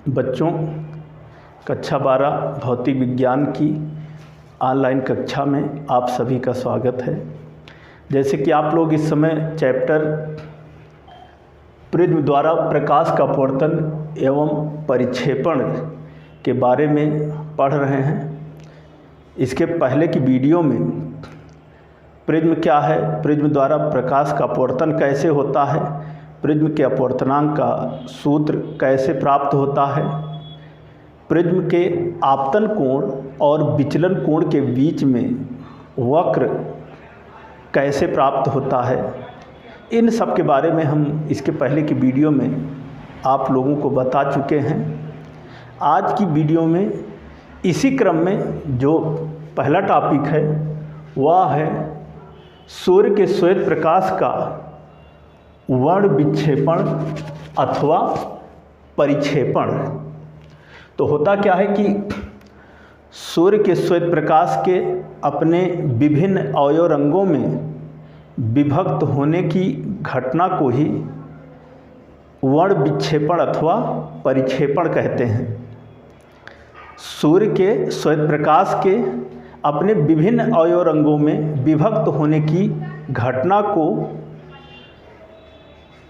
बच्चों, कक्षा 12 भौतिक विज्ञान की ऑनलाइन कक्षा में आप सभी का स्वागत है। जैसे कि आप लोग इस समय चैप्टर प्रिज्म द्वारा प्रकाश का अपवर्तन एवं परिक्षेपण के बारे में पढ़ रहे हैं। इसके पहले की वीडियो में प्रिज्म क्या है, प्रिज्म द्वारा प्रकाश का अपवर्तन कैसे होता है, प्रिज्म के अपवर्तनांक का सूत्र कैसे प्राप्त होता है, प्रिज्म के आपतन कोण और विचलन कोण के बीच में वक्र कैसे प्राप्त होता है, इन सब के बारे में हम इसके पहले की वीडियो में आप लोगों को बता चुके हैं। आज की वीडियो में इसी क्रम में जो पहला टॉपिक है वह है सूर्य के श्वेत प्रकाश का वर्ण विक्षेपण अथवा परिक्षेपण। तो होता क्या है कि सूर्य के श्वेत प्रकाश के अपने विभिन्न अवयव रंगों में विभक्त होने की घटना को ही वर्ण विक्षेपण अथवा परिक्षेपण कहते हैं। सूर्य के श्वेत प्रकाश के अपने विभिन्न अवयव रंगों में विभक्त होने की घटना को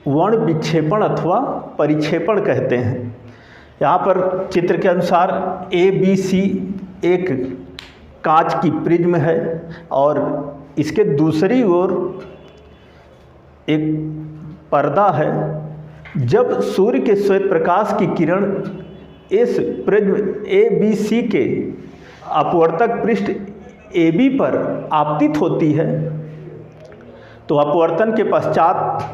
वर्ण विक्षेपण अथवा परिक्षेपण कहते हैं। यहाँ पर चित्र के अनुसार ABC एक कांच की प्रिज्म है और इसके दूसरी ओर एक पर्दा है। जब सूर्य के श्वेत प्रकाश की किरण इस प्रिज्म ABC के अपवर्तक पृष्ठ AB पर आपतित होती है तो अपवर्तन के पश्चात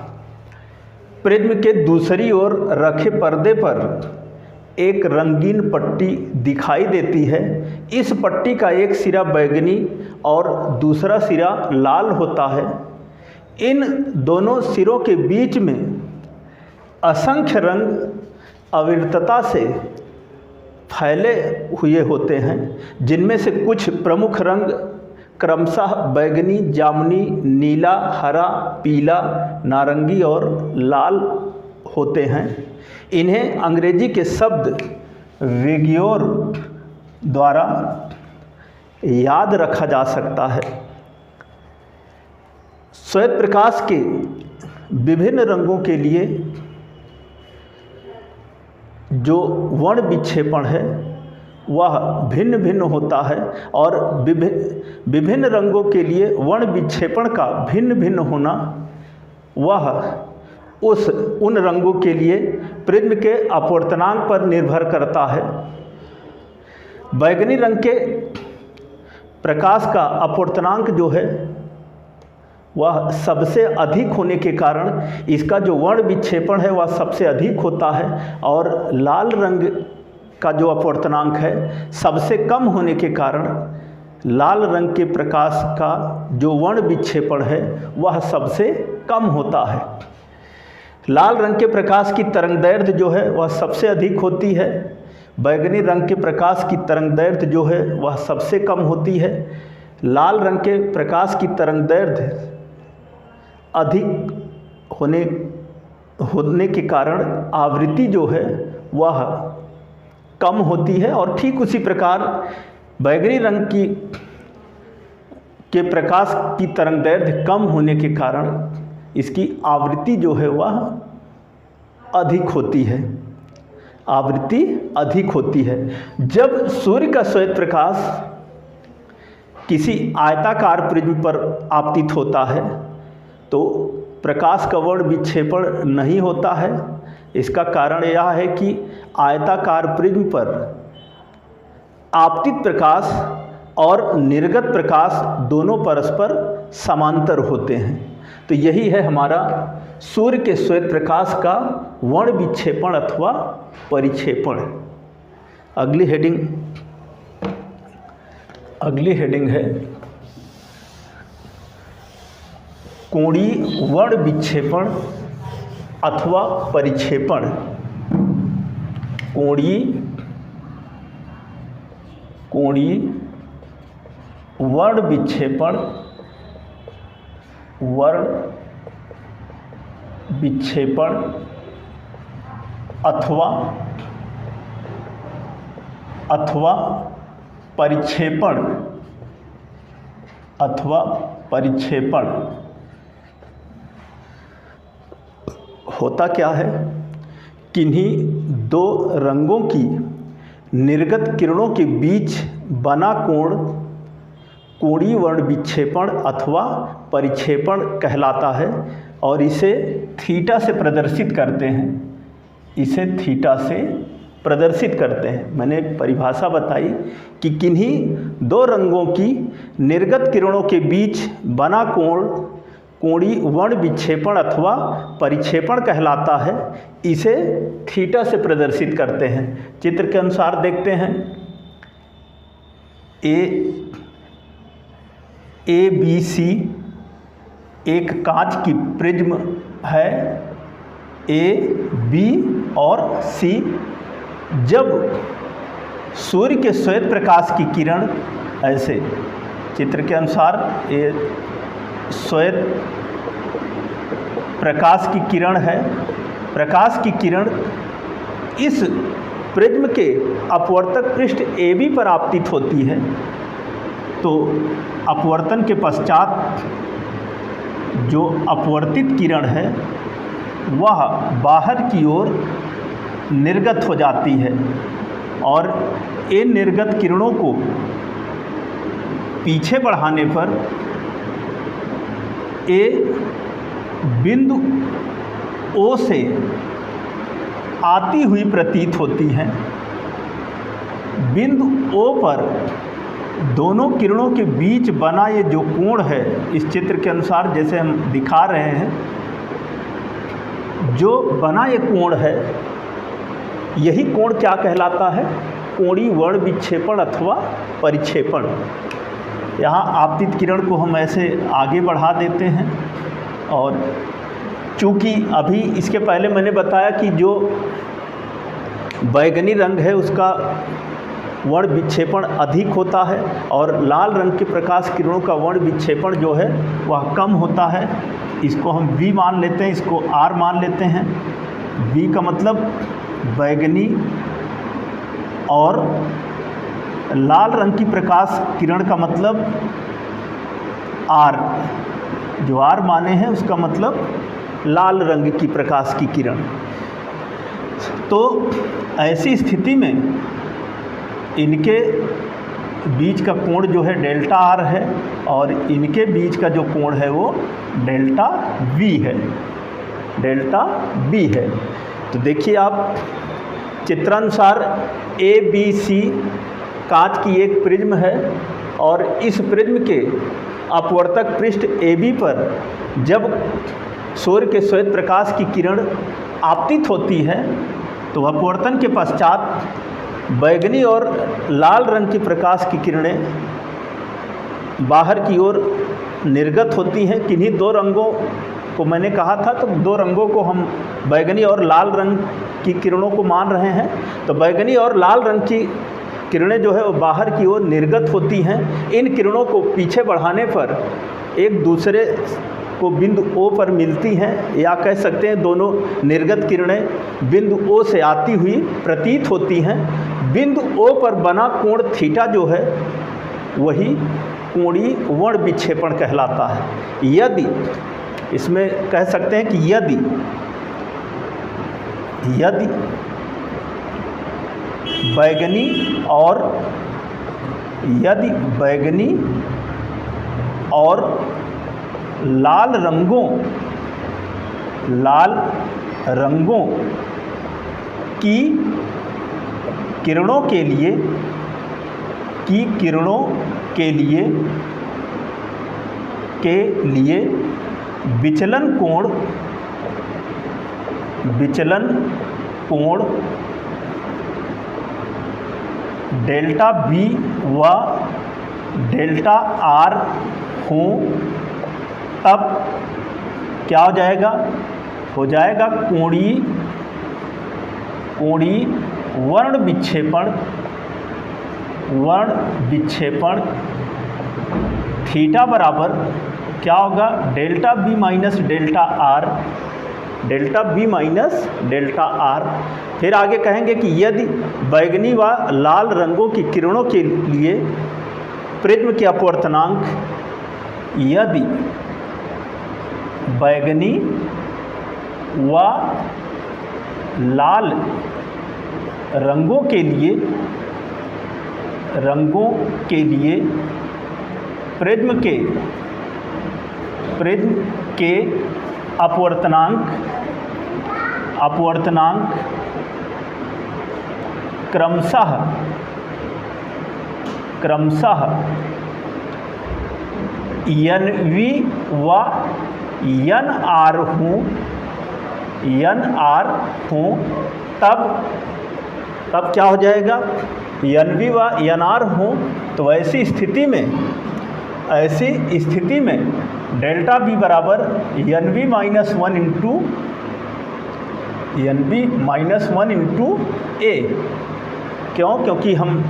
प्रिज्म के दूसरी ओर रखे पर्दे पर एक रंगीन पट्टी दिखाई देती है। इस पट्टी का एक सिरा बैंगनी और दूसरा सिरा लाल होता है। इन दोनों सिरों के बीच में असंख्य रंग अविरतता से फैले हुए होते हैं, जिनमें से कुछ प्रमुख रंग क्रमशः बैंगनी, जामुनी, नीला, हरा, पीला, नारंगी और लाल होते हैं। इन्हें अंग्रेजी के शब्द विग्योर द्वारा याद रखा जा सकता है। श्वेत प्रकाश के विभिन्न रंगों के लिए जो वर्ण विक्षेपण है वह भिन्न भिन्न होता है और विभिन्न रंगों के लिए वर्ण विक्षेपण का भिन्न भिन्न होना वह उन रंगों के लिए प्रिज्म के अपवर्तनांक पर निर्भर करता है। बैंगनी रंग के प्रकाश का अपवर्तनांक जो है वह सबसे अधिक होने के कारण इसका जो वर्ण विक्षेपण है वह सबसे अधिक होता है और लाल रंग का जो अपवर्तनांक है सबसे कम होने के कारण लाल रंग के प्रकाश का जो वर्ण विक्षेपण है वह सबसे कम होता है। लाल रंग के प्रकाश की तरंगदैर्घ्य जो है वह सबसे अधिक होती है। बैंगनी रंग के प्रकाश की तरंगदैर्घ्य जो है वह सबसे कम होती है। लाल रंग के प्रकाश की तरंगदैर्घ्य अधिक होने के कारण आवृत्ति जो है वह कम होती है और ठीक उसी प्रकार बैंगनी रंग के प्रकाश की तरंगदैर्घ्य कम होने के कारण इसकी आवृत्ति जो है वह अधिक होती है। आवृत्ति अधिक होती है। जब सूर्य का श्वेत प्रकाश किसी आयताकार प्रिज्म पर आपतित होता है तो प्रकाश का वर्ण विक्षेपण नहीं होता है। इसका कारण यह है कि आयताकार प्रिज्म पर आपतित प्रकाश और निर्गत प्रकाश दोनों परस्पर समांतर होते हैं। तो यही है हमारा सूर्य के श्वेत प्रकाश का वर्ण विक्षेपण अथवा परिक्षेपण। अगली हेडिंग है कोणीय वर्ण विक्षेपण अथवा परिक्षेपण। कोणीय वर्ण विक्षेपण, अथवा परिक्षेपण। कोणीय वर्ण विक्षेपण, वर्ण विक्षेपण अथवा परिक्षेपण। अगली हेडिंग है कोणीय वर्ण विक्षेपण, वर्ण विक्षेपण अथवा परिक्षेपण। कोणीय वर्ण विक्षेपण, वर्ण विक्षेपण अथवा परिक्षेपण। अगली हेडिंग है कोणीय वर्ण विक्षेपण, वर्ण विक्षेपण अथवा अथवा परिक्षेपण होता क्या है, किन्हीं दो रंगों की निर्गत किरणों के बीच बना कोण कोणीय वर्ण विक्षेपण अथवा परिक्षेपण कहलाता है और इसे थीटा से प्रदर्शित करते हैं। मैंने एक परिभाषा बताई कि किन्हीं दो रंगों की निर्गत किरणों के बीच बना कोण कोणीय वर्ण विक्षेपण अथवा परिक्षेपण कहलाता है, इसे थीटा से प्रदर्शित करते हैं। चित्र के अनुसार देखते हैं, ए बी सी एक कांच की प्रिज्म है, ए बी और सी। जब सूर्य के श्वेत प्रकाश की किरण, ऐसे चित्र के अनुसार ये श्वेत प्रकाश की किरण है, प्रकाश की किरण इस प्रिज्म के अपवर्तक पृष्ठ ए बी पर आपतित होती है, तो अपवर्तन के पश्चात जो अपवर्तित किरण है वह बाहर की ओर निर्गत हो जाती है और इन निर्गत किरणों को पीछे बढ़ाने पर ए बिंदु ओ से आती हुई प्रतीत होती हैं। बिंदु ओ पर दोनों किरणों के बीच बना ये जो कोण है, इस चित्र के अनुसार जैसे हम दिखा रहे हैं, जो बना ये कोण है, यही कोण क्या कहलाता है, कोणीय वर्ण विक्षेपण अथवा परिक्षेपण। यहाँ आपतित किरण को हम ऐसे आगे बढ़ा देते हैं और चूँकि अभी इसके पहले मैंने बताया कि जो बैगनी रंग है उसका वर्ण विक्षेपण अधिक होता है और लाल रंग के प्रकाश किरणों का वर्ण विक्षेपण जो है वह कम होता है। इसको हम V मान लेते हैं, इसको R मान लेते हैं। V का मतलब बैगनी और लाल रंग की प्रकाश किरण का मतलब R, जो R माने हैं उसका मतलब लाल रंग की प्रकाश की किरण। तो ऐसी स्थिति में इनके बीच का कोण जो है डेल्टा R है और इनके बीच का जो कोण है वो डेल्टा V है, डेल्टा V है। तो देखिए आप चित्रानुसार ए बी सी कांच की एक प्रिज्म है और इस प्रिज्म के अपवर्तक पृष्ठ ए बी पर जब सूर्य के श्वेत प्रकाश की किरण आपतित होती है तो अपवर्तन के पश्चात बैगनी और लाल रंग की प्रकाश की किरणें बाहर की ओर निर्गत होती हैं। किन्हीं दो रंगों को मैंने कहा था, तो दो रंगों को हम बैगनी और लाल रंग की किरणों को मान रहे हैं। तो बैगनी और लाल रंग की किरणें जो है वो बाहर की ओर निर्गत होती हैं। इन किरणों को पीछे बढ़ाने पर एक दूसरे को बिंदु ओ पर मिलती हैं, या कह सकते हैं दोनों निर्गत किरणें बिंदु ओ से आती हुई प्रतीत होती हैं। बिंदु ओ पर बना कोण थीटा जो है वही कोणीय वर्ण विक्षेपण कहलाता है। यदि इसमें कह सकते हैं कि यदि बैगनी और लाल रंगों की किरणों के लिए विचलन कोण डेल्टा बी व डेल्टा आर हो, तब क्या हो जाएगा? हो जाएगा कोणीय वर्ण विक्षेपण थीटा बराबर क्या होगा? Delta B minus delta R delta B minus delta R. फिर आगे कहेंगे कि यदि बैगनी व लाल रंगों की किरणों के लिए प्रिज्म के अपवर्तनांक, यदि बैगनी व लाल रंगों के लिए प्रिज्म के अपवर्तनांक क्रमशः NV व NR हों, तब क्या हो जाएगा, NV व NR हों, तो ऐसी स्थिति में डेल्टा बी बराबर NV माइनस 1 इंटू ए। क्यों? क्योंकि हम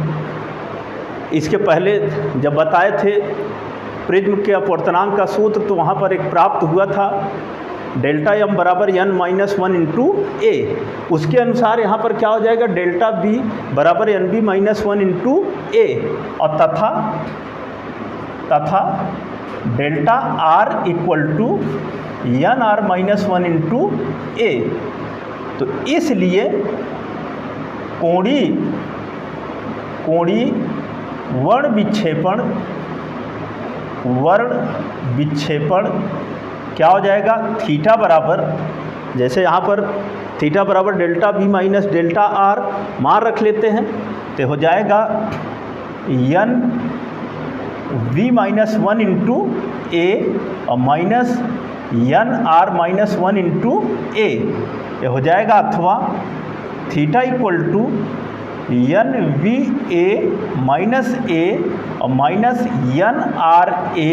इसके पहले जब बताए थे प्रिज्म के अपवर्तनांक का सूत्र, तो वहाँ पर एक प्राप्त हुआ था डेल्टा एम बराबर n माइनस 1 इंटू ए। उसके अनुसार यहाँ पर क्या हो जाएगा, डेल्टा बी बराबर NB माइनस 1 इंटू ए, और तथा delta R equal to NR minus 1 into A. तो इसलिए कोणीय वर्ण विक्षेपण क्या हो जाएगा, थीटा बराबर, जैसे यहाँ पर थीटा बराबर delta B minus delta R मान रख लेते हैं, तो हो जाएगा NV माइनस 1 इंटू ए और minus NR minus 1 into A, ये हो जाएगा, अथवा theta equal to NVA minus A और माइनस NRA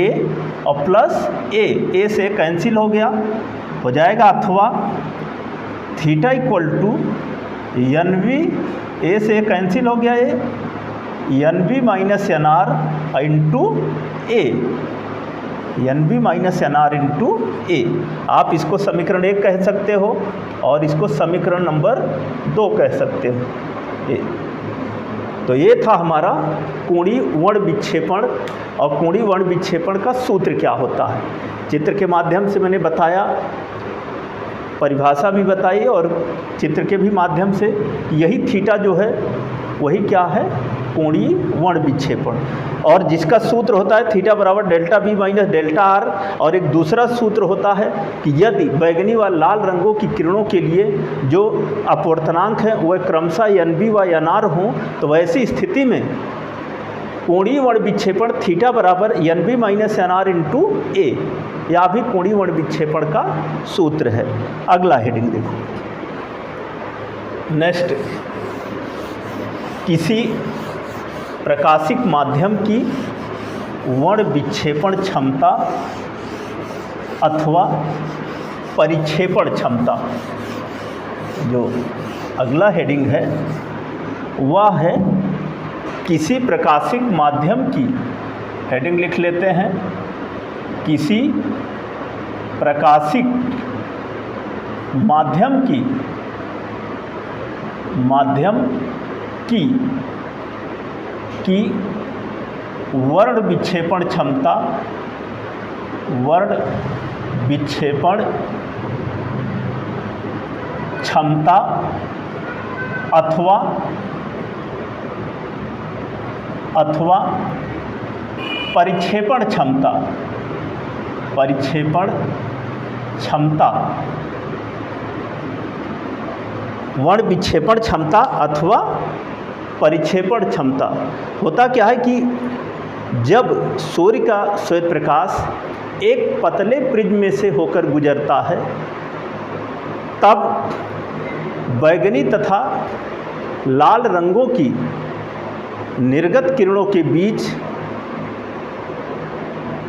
और प्लस ए से कैंसिल हो गया, हो जाएगा, अथवा थीटा इक्वल टू NVA से कैंसिल हो गया A, NB minus NR into A, NB minus NR into A. आप इसको समीकरण 1 कह सकते हो और इसको समीकरण नंबर 2 कह सकते हो। तो ये था हमारा कोणीय वर्ण विक्षेपण, और कोणीय वर्ण विक्षेपण का सूत्र क्या होता है। चित्र के माध्यम से मैंने बताया, परिभाषा भी बताई, और चित्र के भी माध्यम से यही थीटा जो है वही क्या है, कोणीय वर्ण विक्षेपण। और जिसका सूत्र होता है थीटा बराबर delta B minus delta R, और एक दूसरा सूत्र होता है कि यदि बैगनी व लाल रंगों की किरणों के लिए जो अपवर्तनांक हैं वह क्रमशः NB व NR हों, तो वैसी स्थिति में कोणीय वर्ण विक्षेपण थीटा बराबर NB माइनस NR इंटू ए, या भी कोणीय वर्ण विक्षेपण का सूत्र है। अगला हेडिंग देखो, नेक्स्ट, किसी प्रकाशिक माध्यम की वर्ण विक्षेपण क्षमता अथवा परिक्षेपण क्षमता। जो अगला हेडिंग है वह है किसी प्रकाशिक माध्यम की, हेडिंग लिख लेते हैं, किसी प्रकाशिक माध्यम की वर्ण विक्षेपण क्षमता अथवा परिक्षेपण क्षमता वर्ण विक्षेपण क्षमता अथवा परिक्षेपण क्षमता। होता क्या है कि जब सूर्य का श्वेत प्रकाश एक पतले प्रिज्म में से होकर गुजरता है, तब बैगनी तथा लाल रंगों की निर्गत किरणों के बीच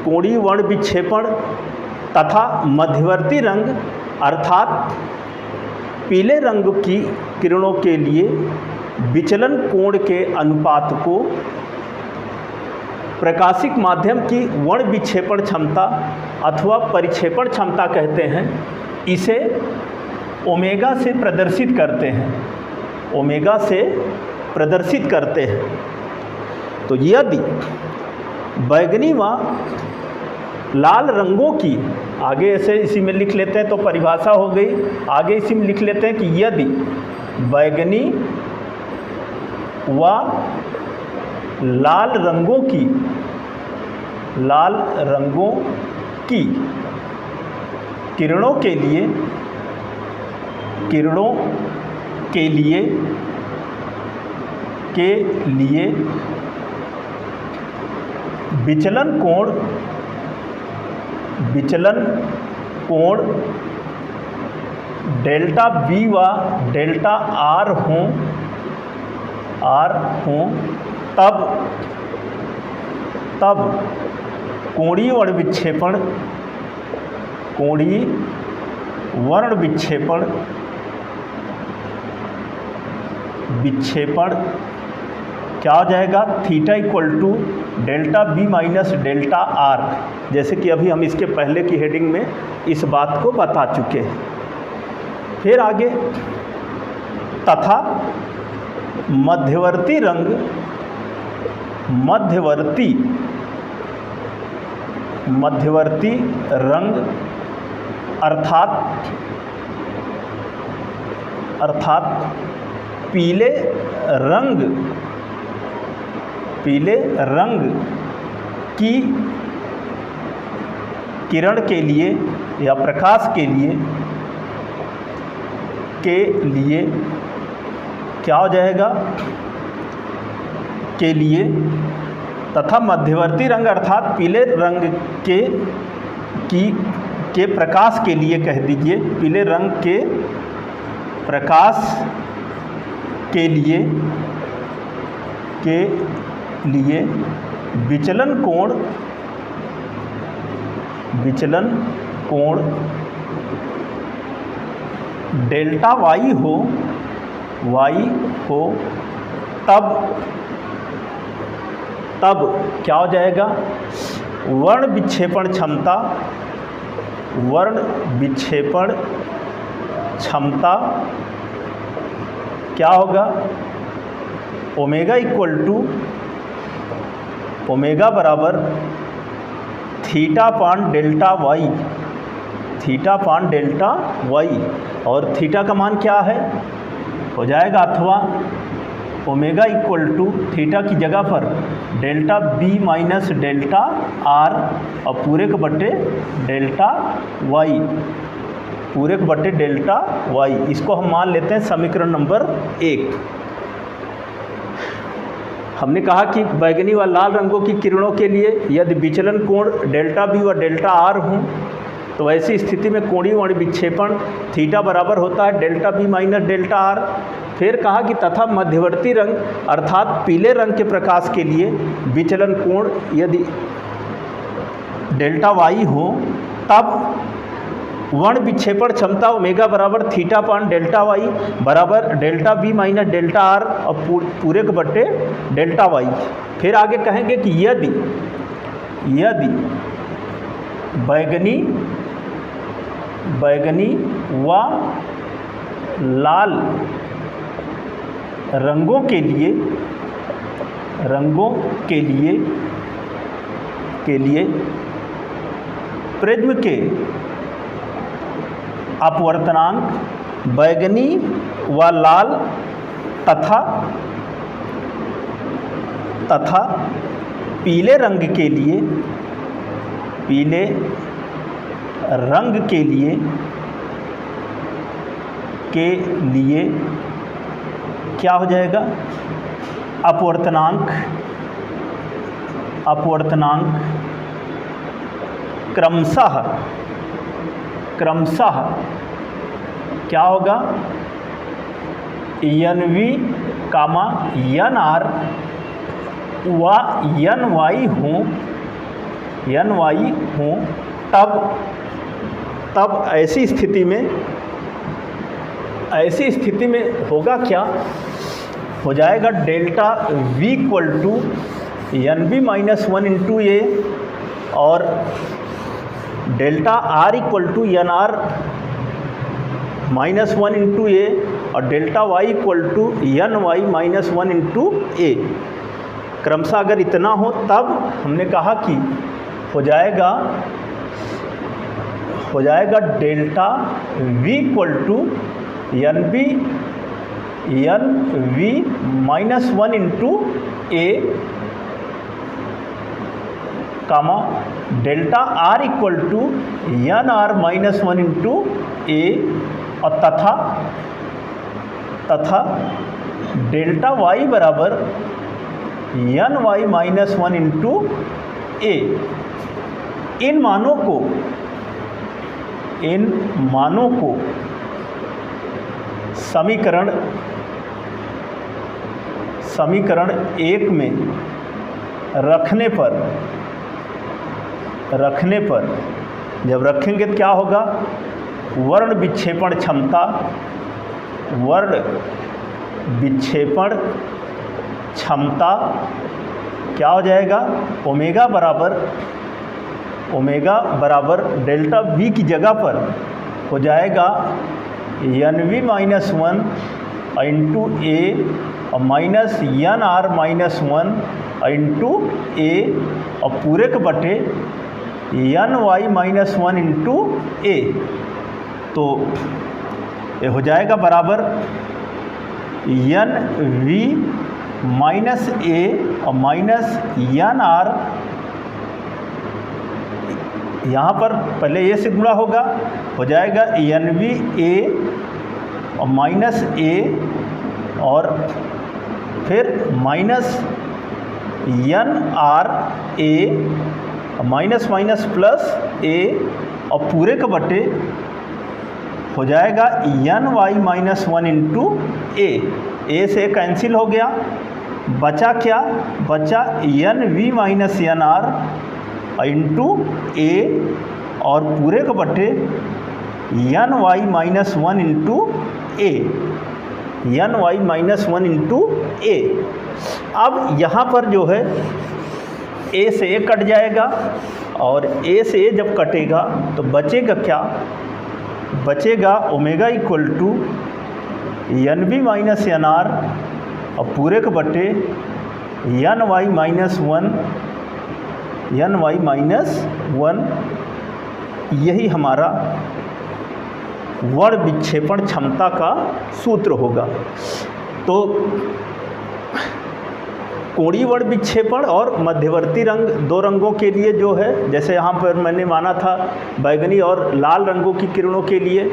कोणीय वर्ण विक्षेपण तथा मध्यवर्ती रंग अर्थात पीले रंग की किरणों के लिए विचलन कोण के अनुपात को प्रकाशिक माध्यम की वर्ण विक्षेपण क्षमता अथवा परिक्षेपण क्षमता कहते हैं। इसे ओमेगा से प्रदर्शित करते हैं, ओमेगा से प्रदर्शित करते हैं। तो यदि बैगनी व लाल रंगों की, आगे ऐसे इसी में लिख लेते हैं तो परिभाषा हो गई, आगे इसी में लिख लेते हैं कि यदि बैगनी व लाल रंगों की किरणों के लिए विचलन कोण डेल्टा V व डेल्टा R हों तब कोणीय वर्ण विक्षेपण क्या हो जाएगा, theta equal to delta V minus delta R, जैसे कि अभी हम इसके पहले की हेडिंग में इस बात को बता चुके हैं। फिर आगे, तथा मध्यवर्ती रंग अर्थात पीले रंग की किरण के लिए या प्रकाश के लिए क्या हो जाएगा, के लिए, तथा मध्यवर्ती रंग अर्थात पीले रंग के प्रकाश के लिए कह दीजिए, पीले रंग के प्रकाश के लिए विचलन कोण डेल्टा Y हो तब क्या हो जाएगा, वर्ण विक्षेपण क्षमता क्या होगा, ओमेगा बराबर थीटा पान डेल्टा वाई, और थीटा का मान क्या है, हो जाएगा अथवा ओमेगा इक्वल टू थीटा की जगह पर delta B minus delta R और पूरे के बट्टे डेल्टा वाई, इसको हम मान लेते हैं समीकरण नंबर 1। हमने कहा कि बैगनी व लाल रंगों की किरणों के लिए यदि विचलन कोण डेल्टा B व डेल्टा R हों तो ऐसी स्थिति में कोणीय वर्ण विक्षेपण थीटा बराबर होता है delta B minus delta R। फिर कहा कि तथा मध्यवर्ती रंग अर्थात पीले रंग के प्रकाश के लिए विचलन कोण यदि डेल्टा Y हो तब वर्ण विक्षेपण क्षमता ओमेगा बराबर थीटा पान डेल्टा वाई बराबर delta B minus delta R और पूरे के बट्टे डेल्टा वाई। फिर आगे कहेंगे कि यदि बैगनी व लाल रंगों के लिए प्रिज्म के अपवर्तनांक बैगनी व लाल तथा पीले रंग के लिए क्या हो जाएगा, अपवर्तनांक क्रमशः क्या होगा, NV, NR व NY हों तब ऐसी स्थिति में होगा क्या, हो जाएगा delta V equal to NB minus 1 into A और delta R equal to NR -1 into A और delta Y equal to N Y -1 into A. क्रमशः अगर इतना हो तब हमने कहा कि हो जाएगा delta V equal to N V -1 into A comma delta R equal to N R -1 into A और तथा डेल्टा वाई बराबर एन वाई -1 इंटू ए। इन मानों को समीकरण 1 में रखने पर जब रखेंगे तो क्या होगा, वर्ण विक्षेपण क्षमता क्या हो जाएगा, ओमेगा बराबर डेल्टा वी की जगह पर हो जाएगा एन वी -1 इंटू ए और minus N R -1 into A और पूरे के बटे एन वाई -1 इंटू ए। तो ये हो जाएगा बराबर एन वी माइनस ए और माइनस एन आर, यहाँ पर पहले ए से गुणा होगा, हो जाएगा एन वी ए और माइनस ए और फिर minus N R A minus plus ए और पूरे के बटे हो जाएगा एन वाई -1 इंटू ए से कैंसिल हो गया, बचा क्या, बचा एन वी -एन आर इंटू ए और पूरे के बटे N Y -1 into A, N Y -1 into A. अब यहाँ पर जो है ए से ए कट जाएगा और ए से ए जब कटेगा तो बचेगा क्या, बचेगा omega equal to N B -N R और पूरे के बटे एन वाई -1 यही हमारा वर्ण विक्षेपण क्षमता का सूत्र होगा। तो कोणीय वर्ण विक्षेपण और मध्यवर्ती रंग, दो रंगों के लिए जो है, जैसे यहाँ पर मैंने माना था बैगनी और लाल रंगों की किरणों के लिए,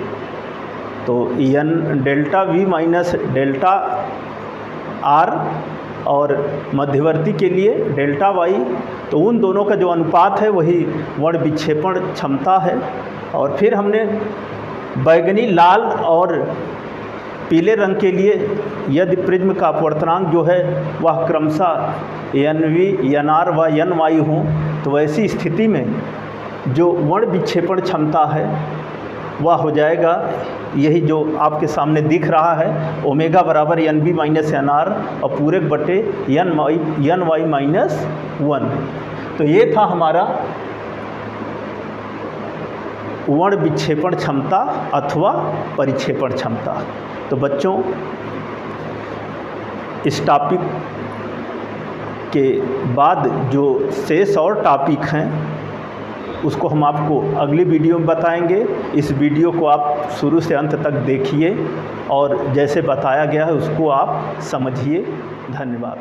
तो N delta V minus delta R और मध्यवर्ती के लिए डेल्टा वाई, तो उन दोनों का जो अनुपात है वही वर्ण विक्षेपण क्षमता है। और फिर हमने बैगनी, लाल और पीले रंग के लिए यदि प्रिज्म का अपवर्तनांक जो है वह क्रमशः एन वी, एन आर व एन वाई हों, तो वैसी स्थिति में जो वर्ण विक्षेपण क्षमता है वह हो जाएगा यही जो आपके सामने दिख रहा है, ओमेगा बराबर एन बी -एन आर और पूरे बटे एन वाई -1। तो ये था हमारा वर्ण विक्षेपण क्षमता अथवा परिक्षेपण क्षमता। तो बच्चों, इस टॉपिक के बाद जो शेष और टॉपिक हैं उसको हम आपको अगली वीडियो में बताएंगे। इस वीडियो को आप शुरू से अंत तक देखिए और जैसे बताया गया है उसको आप समझिए। धन्यवाद।